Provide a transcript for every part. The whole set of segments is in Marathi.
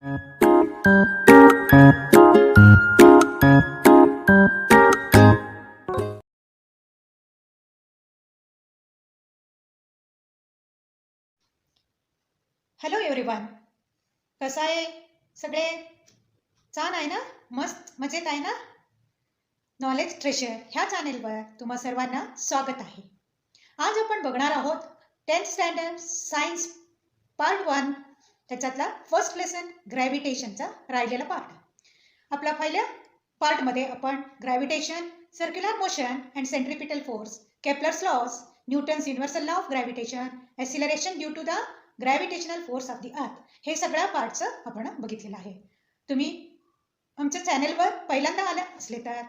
हॅलो एव्हरीवन, कसं आहे सगळे? छान आहे ना? मस्त मजेत आहे ना? नॉलेज ट्रेशर ह्या चॅनेलवर तुम्हा सर्वांना स्वागत आहे. आज आपण बघणार आहोत 10th स्टँडर्ड सायन्स पार्ट 1 त्याच्यातला फर्स्ट लेसन ग्रॅव्हिटेशनचा राहिलेला पार्ट. आपला पहिल्या पार्टमध्ये आपण gravitation, circular motion and centripetal force, Kepler's laws, Newton's universal law of gravitation, acceleration due to the gravitational force of the earth हे सगळ्या पार्टचं आपण बघितलेलं आहे. तुम्ही आमच्या चॅनेलवर पहिल्यांदा आले असले तर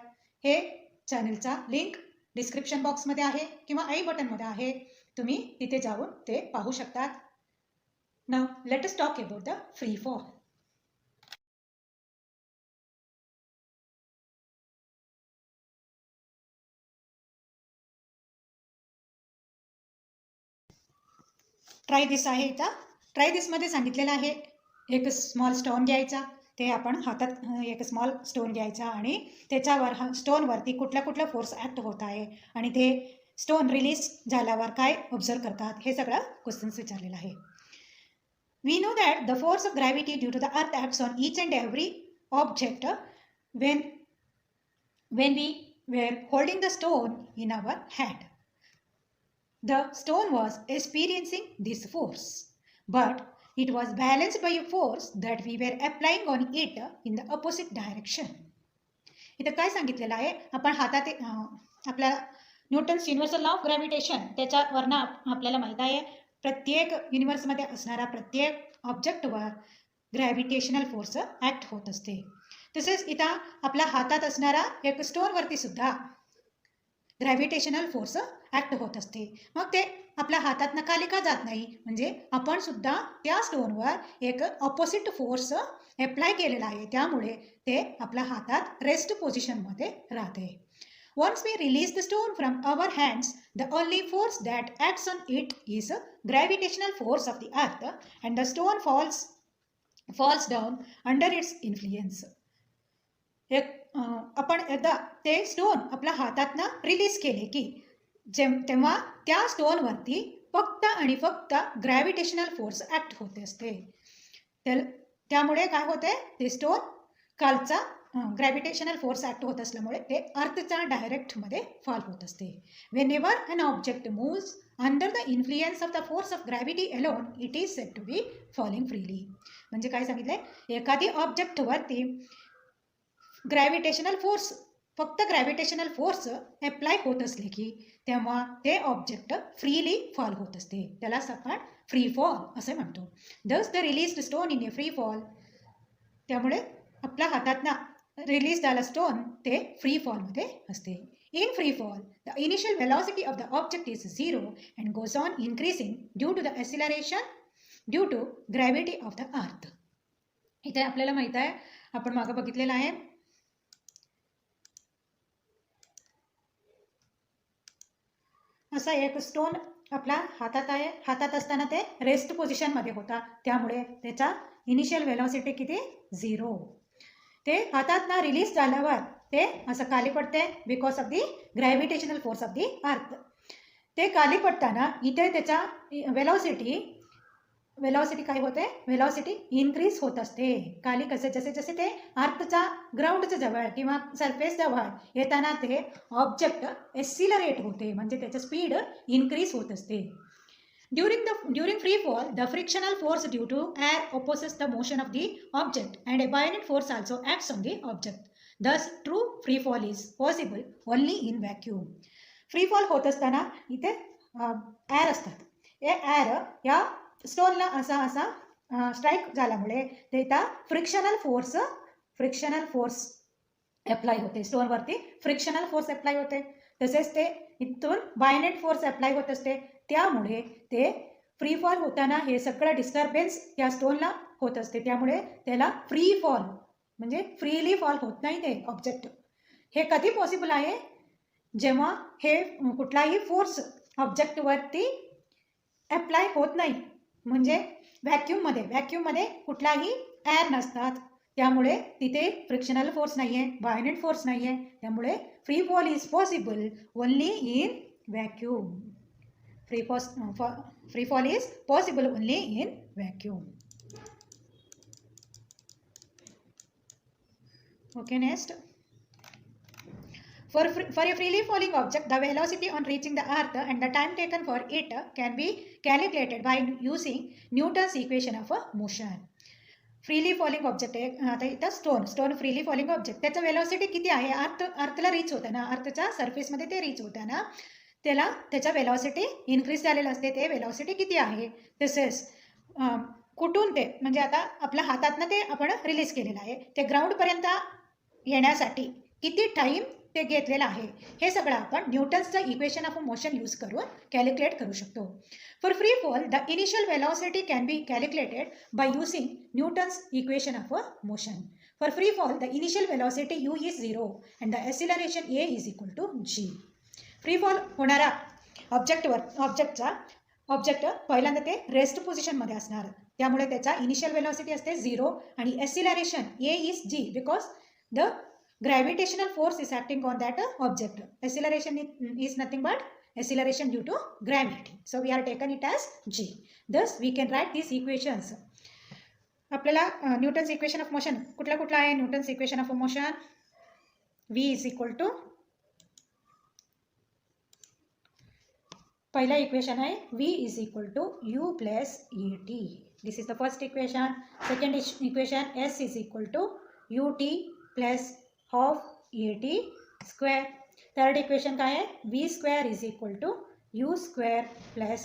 हे चॅनेलचा लिंक डिस्क्रिप्शन बॉक्समध्ये आहे किंवा आई बटनमध्ये आहे. तुम्ही तिथे जाऊन ते पाहू शकतात. Now let us talk about the free fall. Try this आहे इथं. ट्राय दिसमध्ये सांगितलेलं आहे एक स्मॉल स्टोन घ्यायचा. ते आपण हातात एक स्मॉल स्टोन घ्यायचा आणि त्याच्यावर स्टोनवरती कुठल्या कुठल्या फोर्स ॲक्ट होत आहे आणि ते स्टोन रिलीज झाल्यावर काय ऑब्झर्व करतात हे सगळं क्वेश्चन्स विचारलेलं आहे. We know that the force of gravity due to the earth acts on each and every object when we were holding the stone in our hand. The stone was experiencing this force, but it was balanced by a force that we were applying on it in the opposite direction. इथं काय सांगितलेलं आहे, आपण हातात आपल्या Newton's universal law of gravitation त्याच्यावरनं आपल्याला माहीत आहे प्रत्येक युनिव्हर्समध्ये असणारा प्रत्येक ऑब्जेक्टवर ग्रॅव्हिटेशनल फोर्स ॲक्ट होत असते. तसेच इथं आपल्या हातात असणारा एक स्टोनवरती सुद्धा ग्रॅव्हिटेशनल फोर्स ॲक्ट होत असते. मग ते आपल्या हातातनं खाली का जात नाही, म्हणजे आपण सुद्धा त्या स्टोनवर एक ऑपोजिट फोर्स अप्लाय केलेला आहे, त्यामुळे ते आपल्या हातात रेस्ट पोझिशनमध्ये राहते. Once we release the stone from our hands, the only force that acts on it is gravitational force of the earth, and the stone falls down under its influence. आपण एकदा ते स्टोन आपल्या हातातनं रिलीज केले की तेव्हा त्या स्टोनवरती फक्त आणि फक्त ग्रॅव्हिटेशनल फोर्स ॲक्ट होते असते. त्यामुळे काय होते, ते स्टोन कालचा ग्रॅव्हिटेशनल फोर्स ॲक्ट होत असल्यामुळे ते अर्थच्या डायरेक्टमध्ये फॉल होत असते. Whenever an object moves under the influence of the force of gravity alone it is said to be falling freely. म्हणजे काय सांगितलंय, एखादी ऑब्जेक्टवरती ग्रॅव्हिटेशनल फोर्स फक्त ग्रॅव्हिटेशनल फोर्स अप्लाय होत असले की तेव्हा ते ऑब्जेक्ट फ्रीली फॉल होत असते. त्यालाच आपण फ्री फॉल असे म्हणतो. Thus the released stone in a free fall, त्यामुळे आपल्या हातातनं रिलीज झाला स्टोन ते फ्री फॉलमध्ये असते. In free fall the initial velocity of the object is 0 and goes on increasing due to the acceleration due to gravity of the earth. इथे आपल्याला माहीत आहे, आपण मागं बघितलेलं आहे, असा एक स्टोन आपल्या हातात आहे. हातात असताना ते रेस्ट पोझिशनमध्ये होता, त्यामुळे त्याचा इनिशियल वेलॉसिटी किती, 0. ते हातात ना रिलीज झाल्यावर ते असं खाली पडते because of the gravitational force of the अर्थ. ते खाली पडताना इथे त्याचा वेलॉसिटी काय होते, वेलॉसिटी इन्क्रीज होत असते. खाली कसे जसे जसे ते अर्थच्या ग्राउंडच्या जवळ किंवा सरफेस जवळ येताना ते ऑब्जेक्ट एक्सिलरेट होते, म्हणजे त्याचं स्पीड इन्क्रीज होत असते. During free fall, the frictional force due to air opposes the motion of the object, and a buoyant force also acts on the object. Thus, true free fall is possible only in vacuum. Free fall होत असताना इथे एअर असतात. हे एअर या स्टोनला असा स्ट्राईक झाल्यामुळे त्याचा फ्रिक्शनल फोर्स अप्लाय होते. स्टोनवरती फ्रिक्शनल फोर्स अप्लाय होते. तसेच ते इथून बायनेट फोर्स अप्लाय होत असते, त्यामुळे ते फ्री फॉल होताना हे सगळं डिस्टर्बन्स या स्टोनला होत असते. त्यामुळे त्याला फ्री फॉल म्हणजे फ्रीली फॉल होत नाही ते ऑब्जेक्ट. हे कधी पॉसिबल आहे, जेव्हा हे कुठलाही फोर्स ऑब्जेक्टवरती अप्लाय होत नाही, म्हणजे व्हॅक्यूममध्ये कुठलाही एअर नसतात, त्यामुळे तिथे फ्रिक्शनल फोर्स नाही आहे, बायनेट फोर्स नाही आहे, त्यामुळे free fall is possible only in vacuum. Free fall is possible only in vacuum. Okay, next. For a freely falling object, the velocity on reaching the earth and the time taken for it can be calculated by using Newton's equation of motion. Freely falling object आहे, आता इथं स्टोन फ्रीली फॉलिंग ऑब्जेक्ट, त्याचं वेलॉसिटी किती आहे, अर्थला रीच होतं ना, अर्थच्या सरफेसमध्ये ते रीच होतं ना, त्याच्या वेलॉसिटी इन्क्रीज झालेलं असते. ते वेलॉसिटी किती आहे, तसेच कुठून ते म्हणजे आता आपल्या हातातनं ते आपण रिलीज केलेलं आहे, ते ग्राउंडपर्यंत येण्यासाठी किती टाईम ते घेतलेलं आहे, हे सगळं आपण न्यूटन्सचं इक्वेशन ऑफ मोशन यूज करून कॅल्क्युलेट करू शकतो. For free fall the initial velocity can be calculated by using Newton's equation of motion. For free fall the initial velocity u is 0 and the acceleration a is equal to g. Free fall होणारा ऑब्जेक्ट पहिल्यांदा ते रेस्ट पोझिशनमध्ये असणार, त्यामुळे त्याचा इनिशियल वेलॉसिटी असते 0 आणि acceleration a is g because the gravitational force is acting on that object. Acceleration is nothing but acceleration due to gravity. So we are taken it as g. Thus we can write these equations. आपल्याला न्यूटन्स इक्वेशन ऑफ मोशन कुठला आहे, Newton's equation of motion v is equal to, पहिला इक्वेशन आहे v is equal to u plus et. This is the first equation. Second equation s is equal to ut plus half at square. Third equation काय आहे, v square is equal to u square plus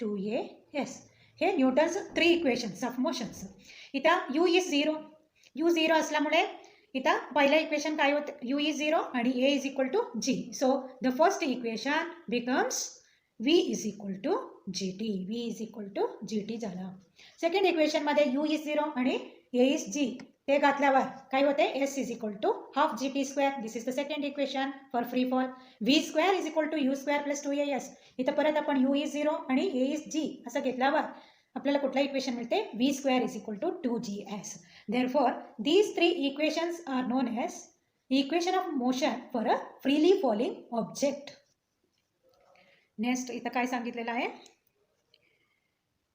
2as. हे न्यूटन्स 3 इक्वेशन्स ऑफ मोशन्स. इथं u इज 0 असल्यामुळे इथं पहिलं इक्वेशन काय होतं, u इज 0 आणि a is equal to g. So the first equation becomes v is equal to gt. v is equal to gt झाला. सेकंड इक्वेशनमध्ये u इज 0 आणि a इज g, ते घातल्यावर काय होते, s is equal to half gt square. This is the second equation for free fall. v square is equal to u square plus 2as. इथं परत आपण u इज 0 आणि a इज g असं घेतल्यावर आपल्याला कुठला इक्वेशन मिळते, v square is equal to 2gs. Therefore these 3 equations are known as equation of motion for a freely falling object. Next इथं काय सांगितलेलं आहे,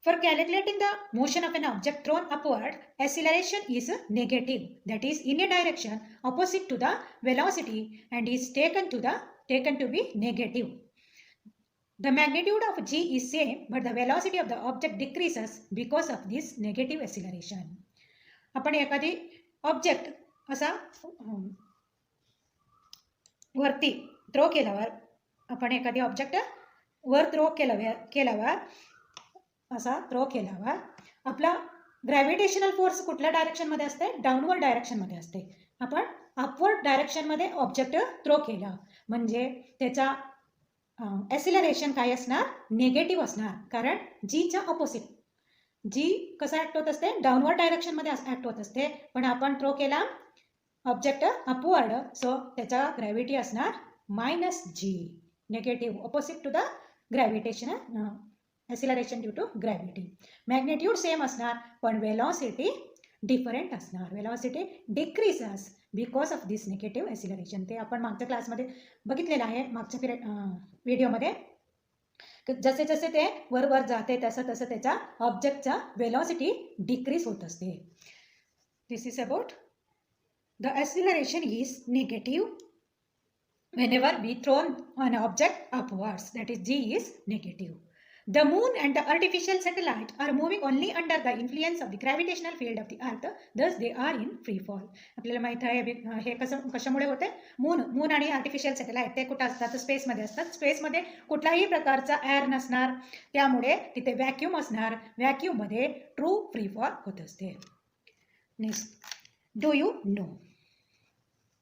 for calculating the motion of an object thrown upward, acceleration is negative, that is in a direction opposite to the velocity and is taken to be negative. The magnitude of g is same, but the velocity of the object decreases because of this negative acceleration. आपण एखादी ऑब्जेक्ट असा वरती थ्रो केल्यावर, आपण एखादी ऑब्जेक्ट वर थ्रो केल्यावर असा थ्रो केल्यावर आपला ग्रॅव्हिटेशनल फोर्स कुठल्या डायरेक्शनमध्ये असते, डाऊनवर्ड डायरेक्शनमध्ये असते. आपण अपवर्ड डायरेक्शनमध्ये ऑब्जेक्ट थ्रो केला म्हणजे त्याचा ॲसिलरेशन काय असणार, निगेटिव्ह असणार, कारण जीच्या ऑपोजिट. जी कसं ॲक्ट होत असते, डाऊनवर्ड डायरेक्शनमध्ये ॲक्ट होत असते, पण आपण थ्रो केला ऑब्जेक्ट अपवर्ड, सो त्याचा ग्रॅव्हिटी असणार -g, negative, opposite to the gravitational acceleration due to gravity. Magnitude same असणार पण वेलॉसिटी डिफरंट असणार. Velocity decreases because of this negative acceleration. ते आपण मागच्या क्लासमध्ये बघितलेलं आहे, मागच्या व्हिडिओमध्ये. जसे जसे ते वर जाते तसं त्याचा ऑब्जेक्टचा वेलॉसिटी डिक्रीज होत असते. This is about the acceleration is negative whenever we thrown an object upwards, that is g is negative. The moon and the artificial satellite are moving only under the influence of the gravitational field of the earth, thus they are in free fall. आपल्याला माहित आहे हे कशामुळे होते, मून आणि आर्टिफिशियल सॅटेलाइट ते कुठं असतात, स्पेसमध्ये असतात. स्पेसमध्ये कुठलाही प्रकारचा एअर नसणार, त्यामुळे तिथे व्हॅक्यूम असणार. व्हॅक्यूममध्ये ट्रू फ्री फॉल होत असते. Next, do you know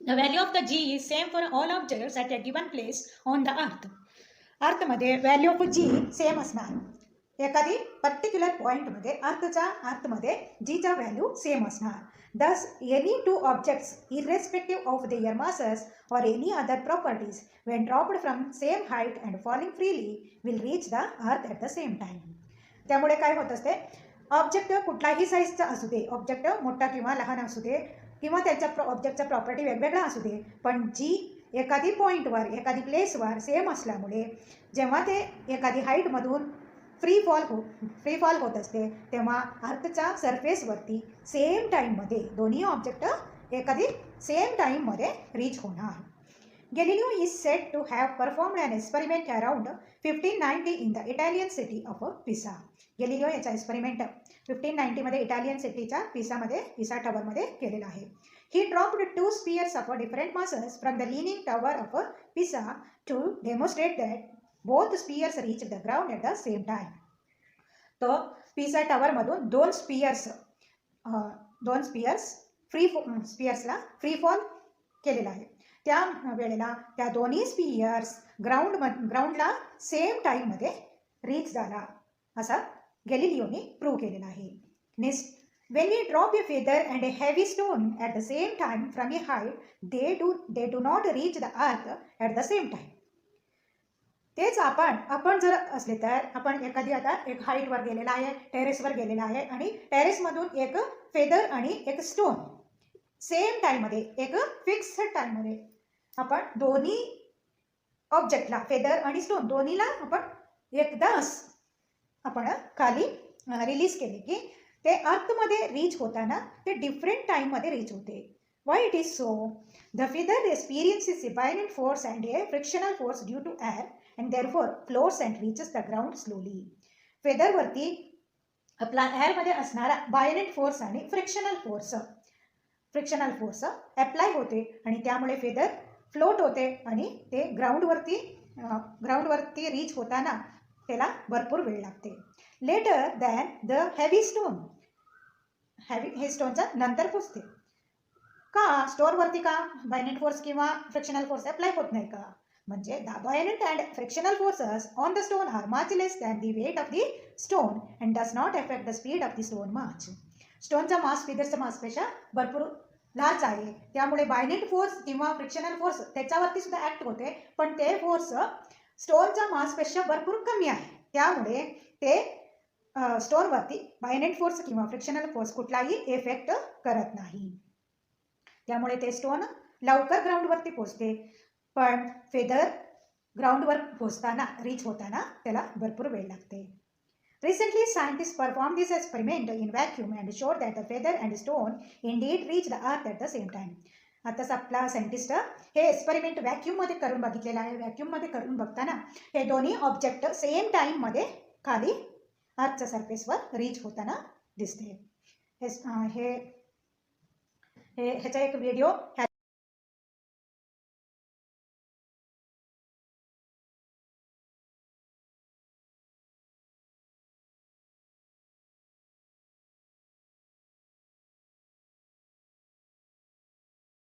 the value of the g is same for all objects at a given place on the earth. अर्थमध्ये व्हॅल्यू ऑफ जी सेम असणार. एखादी पर्टिक्युलर पॉईंटमध्ये अर्थमध्ये जीचा व्हॅल्यू सेम असणार. Thus, any two objects, irrespective of their masses or any other properties, when dropped from same height and falling freely, will reach the earth at the same time. त्यामुळे काय होत असते, ऑब्जेक्ट कुठलाही साईजचा असू दे, ऑब्जेक्ट मोठा किंवा लहान असू दे किंवा त्याच्या ऑब्जेक्टचा प्रॉपर्टी वेगवेगळा असू दे, पण जी एखादी पॉईंटवर एखादी प्लेसवर सेम असल्यामुळे जेव्हा ते एखादी हाईटमधून फ्री फॉल होत असते तेव्हा अर्थच्या सरफेसवरती सेम टाईममध्ये दोन्ही ऑब्जेक्ट एखादी सेम टाईममध्ये रीच होणार. Galileo is said to have performed an experiment around 1590 in the Italian city of Pisa. Galileo याचा एक्सपेरिमेंट 1590 मध्ये इटालियन सिटीच्या पिसा टॉवरमध्ये केलेला आहे. He dropped two spears of different masses from the leaning tower of Pisa to demonstrate that both spears reached the ground at the same time. तो पिसा टॉवरमधून दोन स्पियर्स स्पियर्सला फ्री फॉल केलेला आहे. त्या वेळेला त्या दोन्ही स्पियर्स ग्राउंडला सेम टाईममध्ये रीच झाला असा गॅलिलिओने प्रूव्ह केलेला आहे. Next, when we drop a feather and a heavy stone at the same time from a height, they do not reach the earth at the same time. तेच आपण जर असले तर आपण एखादी आता एक हाईटवर गेलेला आहे, टेरेसवर गेलेला आहे आणि टेरेसमधून एक फेदर आणि एक स्टोन सेम टाईममध्ये एक फिक्स्ड टाईममध्ये आपण दोन्ही ऑब्जेक्टला फेदर आणि स्टोन दोन्हीला आपण एकदाच आपण खाली रिलीज केले की ते अर्थमध्ये रीच होताना ते डिफरंट टाईममध्ये रीच होते. Why it is so? The feather experiences a buoyant force and a frictional force due to air and therefore floats and reaches the ground slowly. फेदरवरती आपला एअरमध्ये असणारा बायनेट फोर्स आणि फ्रिक्शनल फोर्स अप्लाय होते आणि त्यामुळे फेदर फ्लोट होते आणि ते ग्राउंडवरती रीच होताना त्याला भरपूर वेळ लागते. Later than the heavy stone हे स्टोनचा नंतर पोचते. का स्टोनवरती का बायनेट फोर्स किंवा फ्रिक्शनल फोर्स अप्लाय होत नाही का? म्हणजे the buoyant and frictional forces on the stone are much less than the weight of the stone and does not affect the speed of the stone much. स्टोनचा मास फेदरच्या मासपेक्षा भरपूर लार्ज आहे, त्यामुळे बायनेट फोर्स किंवा फ्रिक्शनल फोर्स त्याच्यावरती सुद्धा ॲक्ट होते, पण ते फोर्स स्टोनच्या मासपेक्षा भरपूर कमी आहे. त्यामुळे ते स्टोनवरती बायनेट फोर्स किंवा फ्रिक्शनल फोर्स कुठलाही इफेक्ट करत नाही. त्यामुळे ते स्टोन लवकर ग्राउंडवरती पोचते, पण फेदर ग्राउंडवर पोचताना रीच होताना त्याला भरपूर वेळ लागते. Recently, scientists performed this experiment in vacuum and showed that the feather and stone indeed reached the earth at the same time. आताच आपला सायंटिस्ट हे एक्सपेरिमेंट व्हॅक्यूममध्ये करून बघितलेलं आहे. व्हॅक्यूममध्ये करून बघताना हे दोन्ही ऑब्जेक्ट सेम टाईममध्ये खाली अर्थच्या सरफेसवर रीच होताना दिसते. ह्याचा एक video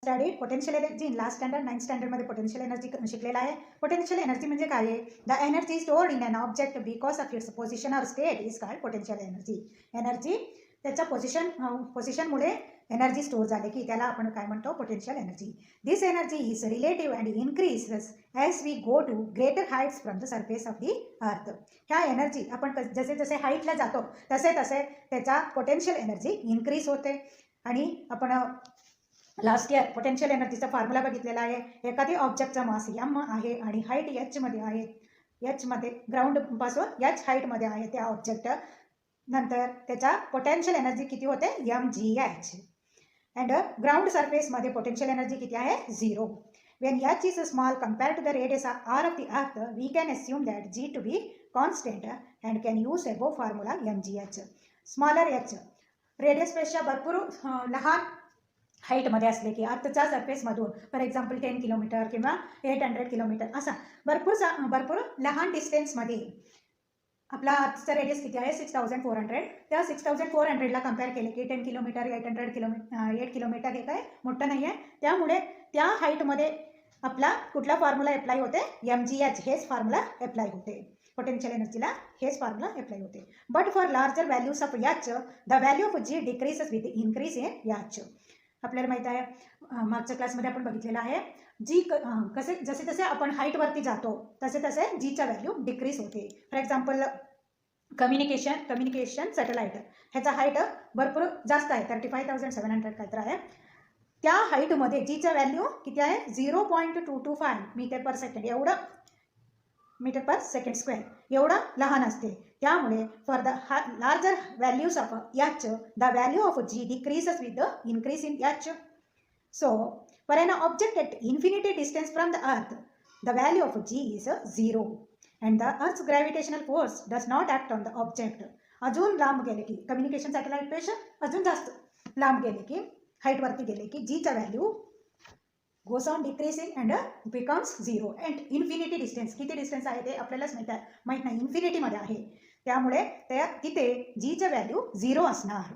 study potential energy in last standard 9th स्टँडर्डमध्ये पोटेन्शियल एनर्जी शिकलेला आहे. पोटेन्शियल एनर्जी म्हणजे काय आहे? The energy stored in an object because of its position or state is called potential energy. Energy त्याच्या पोझिशनमुळे एनर्जी स्टोर झाले की त्याला आपण काय म्हणतो? Potential energy. This energy is relative and increases as we go to greater heights from the surface of the earth. ह्या एनर्जी आपण जसे जसे हाईटला जातो तसे तसे त्याचा पोटेन्शियल एनर्जी इन्क्रीज होते. आणि आपण लास्ट इयर पोटेन्शियल एनर्जीचा फॉर्म्युला बघितलेला आहे. एखादी ऑब्जेक्टचा मास एम आहे आणि हाईट एचमध्ये आहे. एचमध्ये ग्राउंडपासून एच हाईटमध्ये आहे त्या ऑब्जेक्ट, नंतर त्याचा पोटेन्शियल एनर्जी किती होते? mgh. अँड ग्राउंड सरफेसमध्ये पोटेन्शियल एनर्जी किती आहे? 0. When h is small compared to the radius r of the earth, we can assume that g to be constant and can use above formula mgh. Smaller h रेडियसपेक्षा भरपूर लहान हाईटमध्ये असले की अर्थच्या सरफेसमधून फॉर एक्झाम्पल 10 किलोमीटर किंवा 800 किलोमीटर असा भरपूर लहान डिस्टन्समध्ये आपला अर्थचा रेडियस किती आहे? 6400. त्या 6400ला कम्पेअर केले की 10 किलोमीटर 8 किलोमीटर हे काय मोठं नाही आहे. त्यामुळे त्या हाईटमध्ये आपला कुठला फॉर्म्युला अप्लाय होते? mgh हेच फॉर्म्युला अप्लाय होते. पोटेन्शियल एनर्जीला हेच फॉर्म्युला अप्लाय होते. But for larger values of h the value of g decreases with increase in h. आपल्याला माहीत आहे, मागच्या क्लासमध्ये आपण बघितलेलं आहे, जी जसे जसे आपण हाईटवरती जातो तसे तसे जीचा व्हॅल्यू डिक्रीज होते. फॉर एक्झाम्पल कम्युनिकेशन सॅटेलाईट ह्याचा हाईट भरपूर जास्त आहे, 35,700 काहीतरी आहे. त्या हाईटमध्ये जीचं व्हॅल्यू किती आहे, 0.225 मीटर पर सेकंड, एवढं मीटर पर सेकंड स्क्वेअर एवढं लहान असते. त्यामुळे for the larger values of h the value of g decreases with the increase in h. So for an object at infinity distance from the earth the value of g is 0 and the earth's gravitational force does not act on the object. अजून लांब गेले की कम्युनिकेशन सॅटेलाईटपेक्षा अजून जास्त लांब गेले की हाईटवरती गेले की जीचा value goes on decreasing and becomes 0 and infinity distance किती डिस्टन्स आहे ते आपल्यालाच माहित नाही, इन्फिनिटीमध्ये आहे. त्यामुळे तिथे जीचं व्हॅल्यू 0 असणार.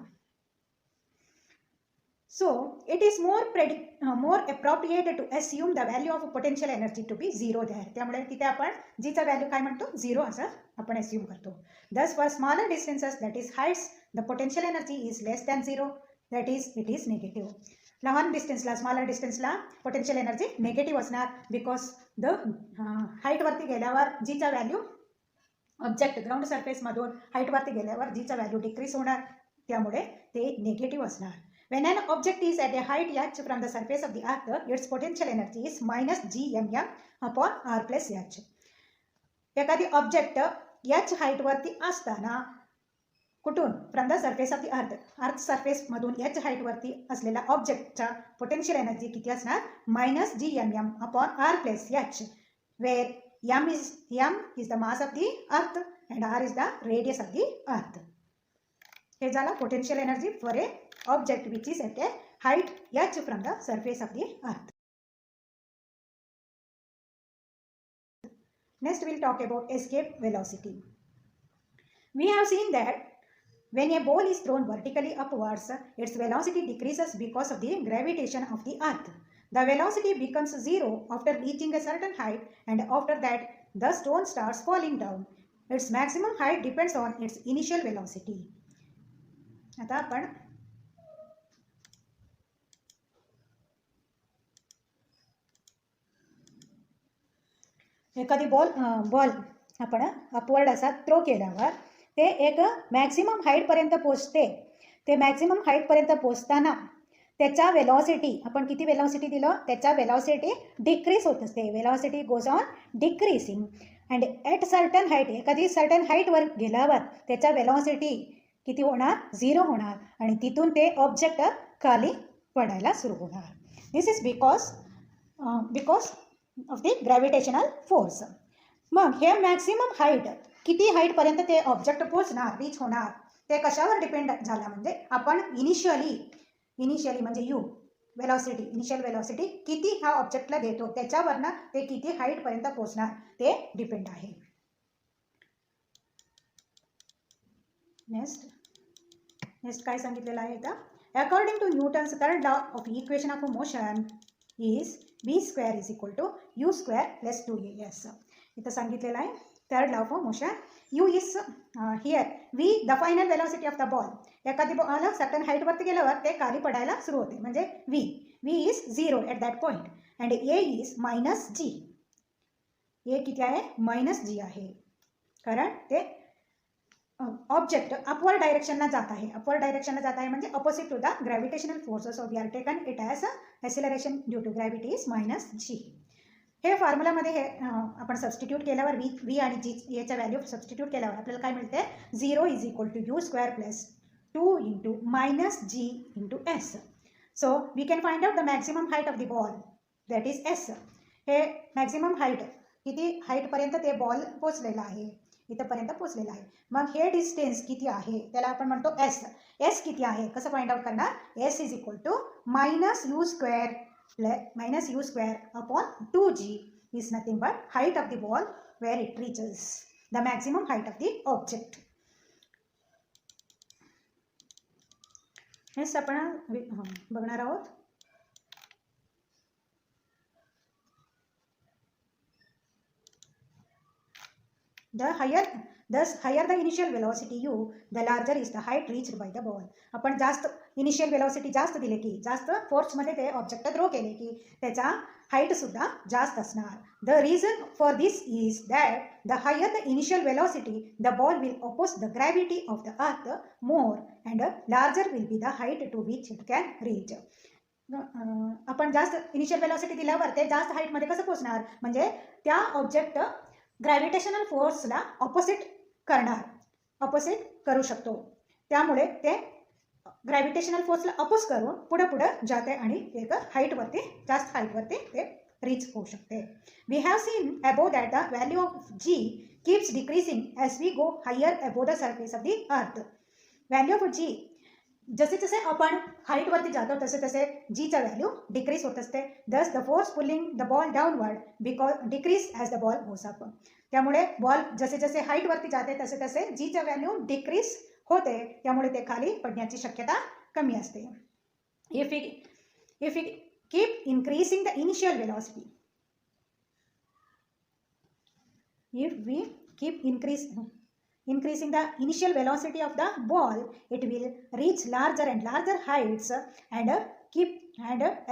So it is more appropriate to assume the value of potential energy to be 0 there. त्यामुळे तिथे आपण जीचं व्हॅल्यू काय म्हणतो, 0 असं आपण अस्युम करतो. दस for smaller distances that is heights the potential energy is less than 0 that is it is negative. लहान डिस्टन्सला स्मॉलर डिस्टन्सला पोटेन्शियल एनर्जी नेगेटिव्ह असणार बिकॉज द हाईटवरती गेल्यावर जीचा व्हॅल्यू ऑब्जेक्ट ग्राउंड सरफेसमधून हाईटवरती गेल्यावर जीचा व्हॅल्यू डिक्रीज होणार, त्यामुळे ते नेगेटिव्ह असणार. When an object is at a height h from the surface of the earth, its potential energy is minus gmm upon r plus h. एखादी ऑब्जेक्ट h हाईटवरती असताना कुठून, from the surface of the earth सरफेसमधून h हाईटवरती असलेल्या ऑब्जेक्टचा पोटेन्शियल एनर्जी किती असणार, -gmm upon r plus h, where m is the mass of the earth and r is the radius of the earth. हे झालं potential energy for a object which is at a height h from the surface of the earth. Next we'll talk about escape velocity. We have seen that when a ball is thrown vertically upwards, its velocity decreases because of the gravitation of the earth. The velocity becomes 0 after reaching a certain height and after that the stone starts falling down. Its maximum height depends on its initial velocity. आता आपण एखादी बॉल आपण अपवर्ड असा थ्रो केल्यावर ते एक मॅक्सिमम हाईटपर्यंत पोचते. ते मॅक्सिमम हाईटपर्यंत पोचताना त्याचा वेलॉसिटी, आपण किती वेलॉसिटी दिलं, त्याचा वेलॉसिटी डिक्रीज होत असते. Velocity goes on decreasing and at certain height, एखादी सर्टन हाईटवर गेल्यावर त्याचा वेलॉसिटी किती होणार, 0 होणार आणि तिथून ते ऑब्जेक्ट खाली पडायला सुरू होणार. This is because of the gravitational force. मग हे मॅक्सिमम हाईट किती हाईटपर्यंत ते ऑब्जेक्ट पोचणार, रीच होणार, ते कशावर डिपेंड झाला, म्हणजे आपण इनिशियली म्हणजे इनिशियल वेलॉसिटी किती ह्या ऑब्जेक्टला देतो त्याच्यावरनं ते किती हाईटपर्यंत पोचणार ते डिपेंड आहे. नेक्स्ट काय सांगितलेलं आहे इथं, according to Newton's third law of equation of motion is v² is equal to u² plus 2as. इथं सांगितलेलं आहे third law of motion. u is here v the final velocity of the ball. एखादी बॉल सर्टन हाईटवरती गेल्यावर ते खाली पडायला सुरू होते, म्हणजे v is 0 at that point and a is -g. a किती आहे, -g आहे, कारण ते ऑब्जेक्ट अपवर्ड डायरेक्शनला जात आहे. अपवर्ड डायरेक्शनला जात आहे म्हणजे opposite to the gravitational forces. So we are taken it as acceleration due to gravity is -g. हे फॉर्म्युलामध्ये हे आपण सबस्टिट्यूट केल्यावर v आणि g याच्या व्हॅल्यू सबस्टिट्यूट केल्यावर आपल्याला काय मिळते, 0 is equal to u² plus 2 into -g into s. So we can find out the maximum height of the ball that is s. हे मॅक्सिमम हाईट किती हाईटपर्यंत ते बॉल पोचलेला आहे, इथंपर्यंत पोचलेला आहे. मग हे डिस्टन्स किती आहे त्याला आपण म्हणतो s किती आहे, कसं फाइंड आउट करणार, s is equal to -u² upon 2g is nothing but height of the ball where it reaches the maximum height of the object. Next आपण बघणार आहोत Thus, higher the initial velocity u, the larger is the height reached by the ball. आपण जास्त इनिशियल वेलॉसिटी जास्त दिले की, जास्त फोर्समध्ये ते ऑब्जेक्ट थ्रो केले की त्याचा हाईट सुद्धा जास्त असणार. The reason for this is that the higher the initial velocity, the ball will oppose the gravity of the earth more and larger will be the height to which it can reach. आपण जास्त इनिशियल वेलॉसिटी दिल्यावर ते जास्त हाईटमध्ये कसं पोहोचणार, म्हणजे त्या ऑब्जेक्ट ग्रॅव्हिटेशनल फोर्सला ऑपोजिट करू शकतो. त्यामुळे ते ग्रॅव्हिटेशनल फोर्सला अपोज करून पुढं जाते आणि एक जास्त हाईटवरती ते रीच होऊ शकते. We have seen above that the value of g keeps decreasing as we go higher above the surface of the earth. Value of g जसे जसे आपण हाईटवरती जातो तसे तसे जीचा व्हॅल्यू डिक्रीज होत असते. दस the force pulling the ball downward because decrease as the ball goes up. त्यामुळे बॉल जसे जसे हाईटवरती जाते तसे तसे जीचा व्हॅल्यू डिक्रीज होते, त्यामुळे ते खाली पडण्याची शक्यता कमी असते. If we keep increasing the initial velocity, if we keep increasing the initial velocity of the ball, it will reach larger and larger heights and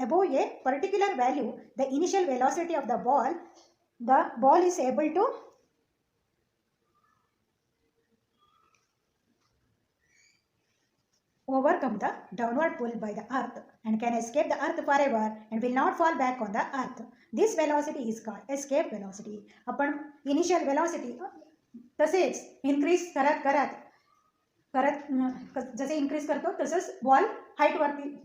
above a particular value, the initial velocity of the ball is able to overcome the downward pull by the earth and can escape the earth forever and will not fall back on the earth. This velocity is called escape velocity. आपण इनिशियल वेलॉसिटी तसेच इन्क्रीज करत जसे इन्क्रीज करतो तसंच बॉल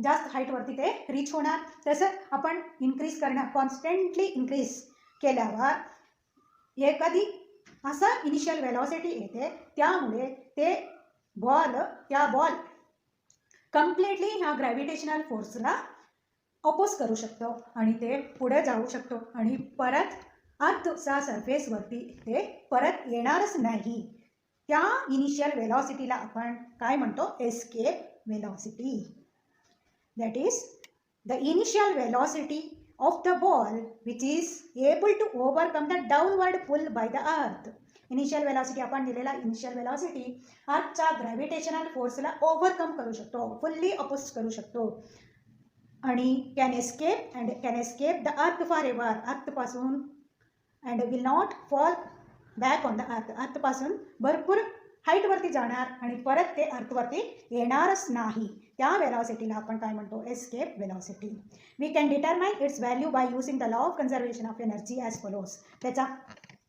जास्त हाईटवरती ते रीच होणार. तसं आपण इन्क्रीज करणं, कॉन्स्टंटली इन्क्रीज केल्यावर एखादी असा इनिशियल वेलॉसिटी येते, त्यामुळे ते बॉल कम्प्लिटली ह्या ग्रॅव्हिटेशनल फोर्सला अपोज करू शकतो आणि ते पुढे जाऊ शकतो आणि परत अर्थच्या सरफेसवरती ते परत येणारच नाही. त्या इनिशियल वेलॉसिटीला आपण काय म्हणतो, escape velocity. That is the initial velocity of the ball which is able to overcome the downward pull by the earth. Initial velocity आपण दिलेला इनिशियल वेलॉसिटी अर्थच्या ग्रॅव्हिटेशनल फोर्सला ओव्हरकम करू शकतो, फुल्ली अपोज करू शकतो आणि can escape the earth forever, अर्थपासून and will not fall back on the earth, अर्थपासून भरपूर हाईटवरती जाणार आणि परत ते अर्थवरती येणारच नाही. त्या वेलॉसिटीला आपण काय म्हणतो, escape velocity. We can determine its value by using the law of conservation of energy as follows. त्याचा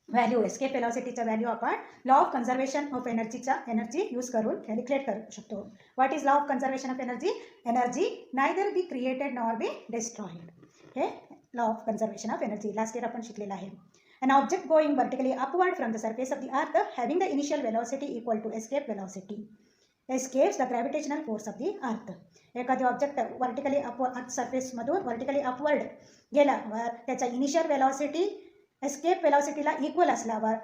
व्हॅल्यू एस्केप वेलॉसिटीचा व्हॅल्यू आपण law of conservation of energy use करून कॅल्क्युलेट करू शकतो. What is law of conservation of energy? Energy neither be created nor be destroyed. हे law of conservation of energy last year आपण शिकलेलं आहे. An object going vertically upward from the surface of the earth having the initial velocity equal to escape velocity escapes the gravitational force of the earth. एखादी ऑब्जेक्ट वर्टिकली अर्थ सरफेसमधून वर्टिकली अपवर्ड गेल्यावर त्याचा इनिशियल वेलॉसिटी एस्केप वेलॉसिटीला इक्वल असल्यावर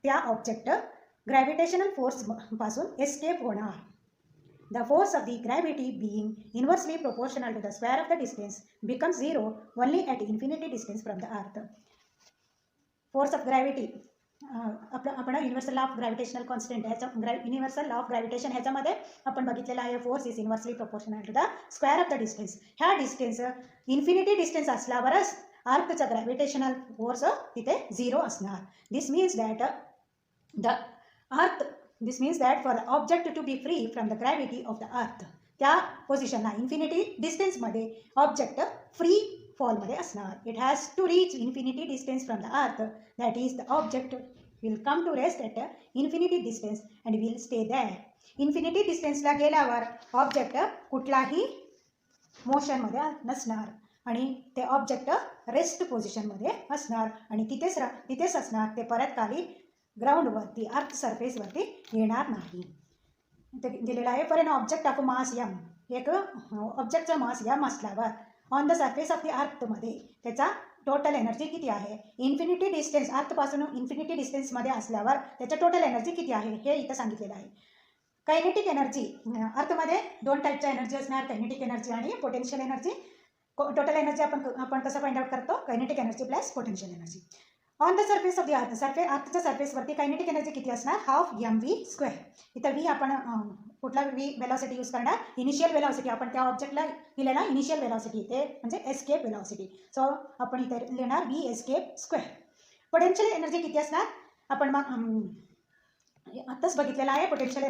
त्या ऑब्जेक्ट ग्रॅव्हिटेशनल फोर्सपासून एस्केप होणार. The force of the gravity being inversely proportional to the square of the distance becomes zero only at infinity distance from the earth. Force of gravity आपण universal law of gravitational constant universal law of gravitation ह्याच्यामध्ये आपण बघितलेलं आहे. Force is inversely proportional to the square of the distance. ह्या डिस्टन्स इन्फिनिटी डिस्टन्स असल्यावरच अर्थचा ग्रॅव्हिटेशनल फोर्स तिथे झिरो असणार. This means that for object to be free from the gravity of the earth, त्या पोझिशनला इन्फिनिटी डिस्टन्समध्ये ऑब्जेक्ट फ्री फॉलमध्ये असणार. It has to reach infinity distance from the earth, that is the object will come to rest at infinity distance and will stay there. Infinity डिस्टन्सला गेल्यावर ऑब्जेक्ट कुठलाही मोशनमध्ये नसणार आणि ते ऑब्जेक्ट रेस्ट पोझिशनमध्ये असणार आणि तिथेच असणार. ते परत खाली ग्राउंडवरती अर्थ सरफेसवरती येणार नाही. ते दिलेलं आहे. For an object of mass m, एक ऑब्जेक्टचा मास यम असल्यावर on the surface of the अर्थमध्ये त्याचा टोटल एनर्जी किती आहे, इन्फिनिटी डिस्टन्स अर्थपासून इन्फिनिटी डिस्टन्समध्ये असल्यावर त्याचा टोटल एनर्जी किती आहे हे इथं सांगितलेलं आहे. कायनेटिक एनर्जी, अर्थमध्ये दोन टाईपच्या एनर्जी असणार, कायनेटिक एनर्जी आणि पोटेन्शियल एनर्जी. टोटल एनर्जी आपण कसं फाइंड आउट करतो, kinetic energy plus potential energy. On the surface of the earth, अर्थच्या सर्फेसवरती कायनेटिक एनर्जी किती असणार, हाफ एम व्ही स्क्वेअर. इथं व्ही आपण कुठला व्ही वेलॉसिटी यूज करणार, इनिशियल वेलॉसिटी. आपण त्या ऑब्जेक्टला दिलेला इनिशियल वेलॉसिटी ते म्हणजे एस्केप वेलॉसिटी. सो आपण इथे लिहिणार V escape square. Potential energy किती असणार, आपण मग आत्ताच बघितलेलं आहे. पोटेन्शियल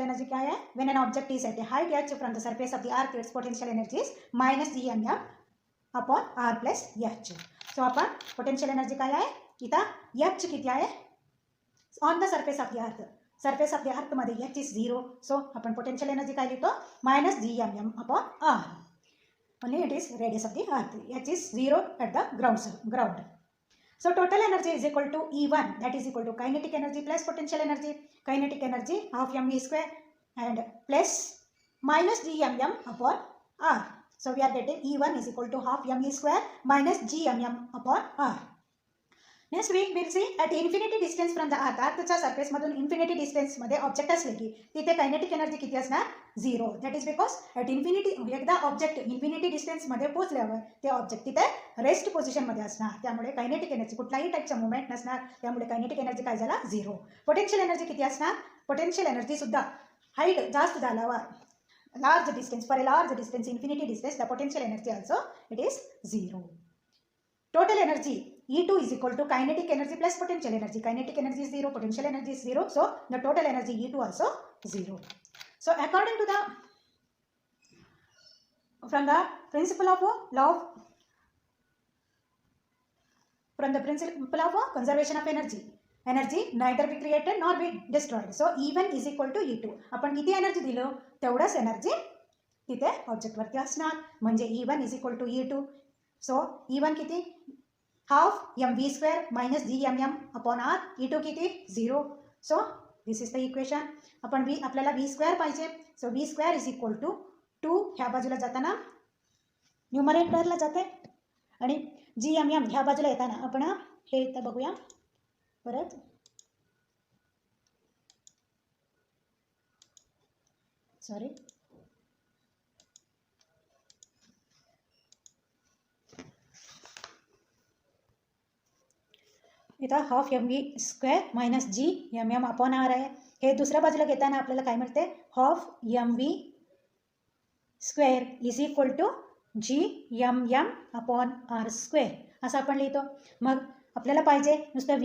एनर्जी काय आहे, when an object is at a height h from the surface of the earth its potential energy is minus GMM upon R plus h. So आपण पोटेन्शियल एनर्जी काय आहे, इथं एच किती आहे on the surface of the earth. Surface of the अर्थमध्ये एच इज 0. सो आपण पोटेन्शियल एनर्जी काय लिहितो, minus GMM upon R. only it is radius of the earth. H is 0 at the ground. So total energy is equal to E1, that is equal to kinetic energy plus potential energy. Kinetic energy half mv square and plus minus GMM upon R. So we are getting E1 is equal to half mv square minus GMM upon R. Next we will see at infinity distance from the earth. अर्थच्या सर्फेसमधून इन्फिनिटी डिस्टन्समध्ये ऑब्जेक्ट असले की तिथे कायनेटिक एनर्जी किती असणार, 0. That is because at infinity, एकदा ऑब्जेक्ट इन्फिनिटी डिस्टन्समध्ये पोहोचल्यावर ते ऑब्जेक्ट तिथे रेस्ट पोझिशनमध्ये असणार. त्यामुळे कायनेटिक एनर्जी कुठलाही टाईपचा मुवमेंट नसणार. त्यामुळे कायनेटिक एनर्जी काय झाला, 0. पोटेन्शियल एनर्जी किती असणार, पोटेन्शियल एनर्जी सुद्धा हाईट जास्त झाल्यावर large distance, for a large distance, infinity distance, the potential energy also it is 0. Total energy E2 is equal to kinetic energy plus potential energy. Kinetic energy is 0, potential energy is 0. So the total energy E2 also 0. So according to from the principle of conservation of energy neither be created nor be destroyed. So E1 is equal to E2. आपण किती एनर्जी दिलो तेवढाच एनर्जी तिथे ऑब्जेक्ट वरती असणार. म्हणजे E1 is equal to E2. So E1 किती, half mv square minus GMM upon R. E2 किती, 0. So this is the equation. आपण आपल्याला V स्क्वेअर पाहिजे. So V square is equal to 2 ह्या बाजूला जाताना न्यूमरेटरला जाते आणि GMM ह्या बाजूला येताना आपण हे इथं बघूया परत. सॉरी, इथं half mv square minus GMM upon R आहे. हे दुसऱ्या बाजूला घेताना आपल्याला काय मिळते, half mv square is equal to GMM upon R square असं आपण लिहितो. मग आपल्याला पाहिजे नुसतं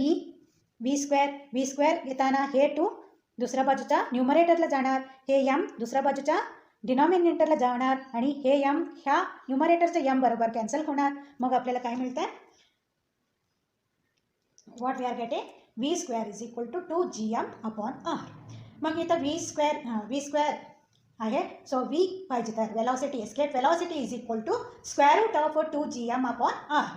V स्क्वेअर घेताना हे 2 दुसऱ्या बाजूच्या न्यूमरेटरला जाणार, हे m दुसऱ्या बाजूच्या डिनॉमिनेटरला जाणार आणि हे m ह्या न्यूमरेटरचं m बरोबर कॅन्सल होणार. मग आपल्याला काय मिळतं, what we are getting, V square is equal to 2GM upon R. मग इथं V square आहे. सो V पाहिजे तर velocity, escape velocity is equal to square root of 2GM upon R.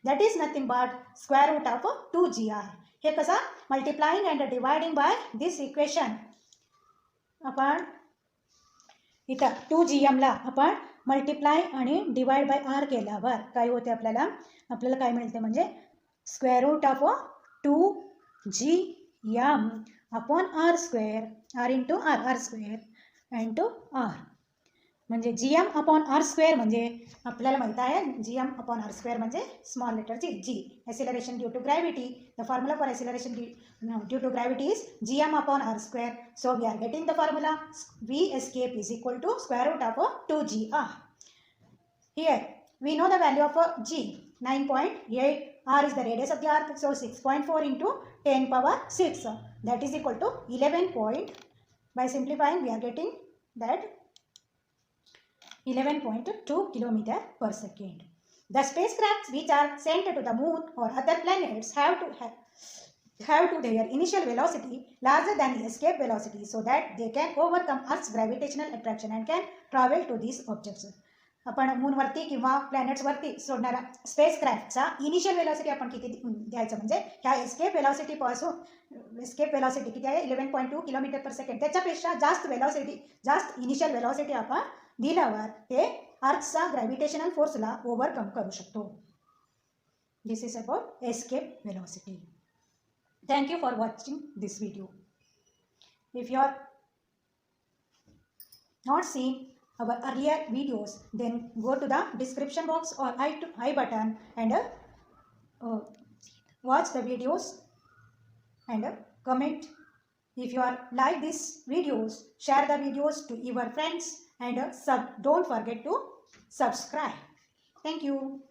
That is nothing but square root of 2GR. हे कसं, multiplying and dividing by this equation. आपण इथं 2GMला आपण मल्टिप्लाय आणि डिवाइड बाय R केल्यावर काय होते, आपल्याला काय मिळते म्हणजे square root of 2GM upon R square, R into R square into R. म्हणजे GM अपॉन R स्क्वेअर म्हणजे आपल्याला माहित आहे GM अपॉन R स्क्वेअर म्हणजे small letter G, acceleration due to gravity. The formula for acceleration due to gravity is GM upon R square. So we are getting the formula V escape is equal to square root of 2GR. Here we know the value of G, 9.8. R is the radius of the earth, so 6.4 into 10 power 6, that is equal to 11. By simplifying we are getting that 11.2 kilometer per second. The spacecrafts which are sent to the moon or other planets have to their initial velocity larger than the escape velocity so that they can overcome Earth's gravitational attraction and can travel to these objects. आपण मूनवरती किंवा प्लॅनेट्सवरती सोडणारा स्पेसक्राफ्टचा इनिशियल वेलॉसिटी आपण किती द्यायचं, म्हणजे ह्या एस्केप वेलॉसिटी किती आहे, 11.2 किलोमीटर पर सेकंड. त्याच्यापेक्षा जास्त वेलॉसिटी, जास्त इनिशियल वेलॉसिटी आपण दिल्यावर ते अर्थचा ग्रॅव्हिटेशनल फोर्सला ओव्हरकम करू शकतो. This is about escape velocity. Thank you for watching this video. If you are not seen our earlier videos, then go to the description box or I button and watch the videos and comment. If you are like these videos, share the videos to your friends and don't forget to subscribe. Thank you.